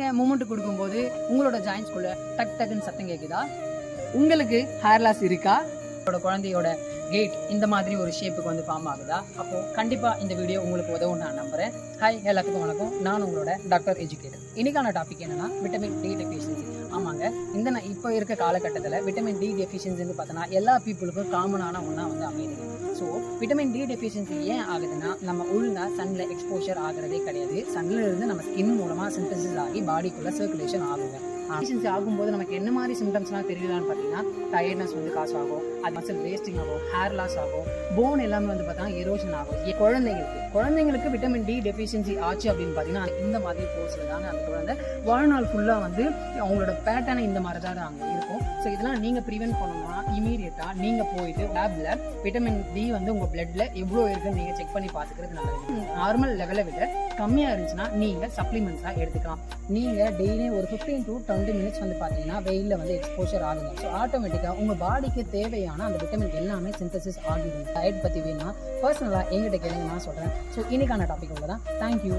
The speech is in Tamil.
நீங்கள் மூமெண்ட் கொடுக்கும்போது உங்களோட ஜாயின்ஸ்குள்ளே டக் டக்குன்னு சத்தம் கேட்குதா? உங்களுக்கு ஹேர் லாஸ் இருக்கா? குழந்தையோட கேட் இந்த மாதிரி ஒரு ஷேப்புக்கு வந்து ஃபார்ம் ஆகுதா? அப்போது கண்டிப்பாக இந்த வீடியோ உங்களுக்கு உதவும் நான் நம்புகிறேன். ஹாய், எல்லாத்துக்கும் வணக்கம். நான் உங்களோட டாக்டர் எஜுகேட்டர். இன்னைக்கான டாபிக் என்னன்னா விட்டமின் டி டெஃபிஷியன்சி. ஆமாங்க, இப்போ இருக்க காலகட்டத்தில் விட்டமின் டி டெஃபிஷியன்சின்னு பார்த்தோன்னா எல்லா பீப்புளுக்கும் காமனான ஒன்றா வந்து அமையுது. ஸோ விட்டமின் டி டெஃபிஷியன்சி ஏன் ஆகுதுன்னா, நம்ம ஒழுங்காக சன்னில் எக்ஸ்போஷர் ஆகிறதே கிடையாது. சன்னில் இருந்து நம்ம ஸ்கின் மூலமாக சிந்தசிஸ் ஆகி பாடிக்குள்ளே சர்க்குலேஷன் ஆகுங்க. டெஃபிஷியன்சி ஆகும்போது நமக்கு என்ன மாதிரி சிம்டம்ஸ்லாம் தெரியலான்னு பார்த்தீங்கன்னா, டயர்ட்னஸ் வந்து காசு ஆகும், அது மசில் வேஸ்டிங் ஆகும், ஹேர் லாஸ் ஆகும், போன் எல்லாமே வந்து பார்த்தீங்கன்னா எரோஷன் ஆகும். குழந்தைங்களுக்கு விட்டமின் டி டெஃபிஷியன்சி ஆச்சு அப்படின்னு பார்த்தீங்கன்னா இந்த மாதிரி கோர்ஸில் தாங்க அந்த குழந்தை வாழ்நாள் ஃபுல்லாக வந்து அவங்களோட பேட்டர்னை இந்த மாதிரி தான் அங்கே இருக்கும். ஸோ இதெல்லாம் நீங்கள் ப்ரிவென்ட் பண்ணணும்னா இமீடியட்டாக நீங்கள் போயிட்டு லேபில் விட்டமின் டி வந்து உங்கள் பிளட்டில் எவ்வளோ இருக்குன்னு நீங்கள் செக் பண்ணி பார்த்துக்கிறது நல்லது. நார்மல் லெவலை விட கம்மியாக இருந்துச்சுன்னா நீங்கள் சப்ளிமெண்ட்ஸாக எடுத்துக்கலாம். நீங்கள் டெய்லி ஒரு 15 to 20 minutes வந்து பார்த்தீங்கன்னா வெயிலில் வந்து எக்ஸ்போஷர் ஆகுங்க. ஸோ ஆட்டோமேட்டிக்காக உங்கள் பாடிக்கு தேவையான அந்த விட்டமின் எல்லாமே சிந்தசிஸ் ஆகிடும். டயட் பற்றி வேணும்னா பர்சனலாக எங்கிட்ட கேளுங்க, நான் சொல்கிறேன். ஸோ இன்னைக்கான டாபிக் தான். தேங்க்யூ.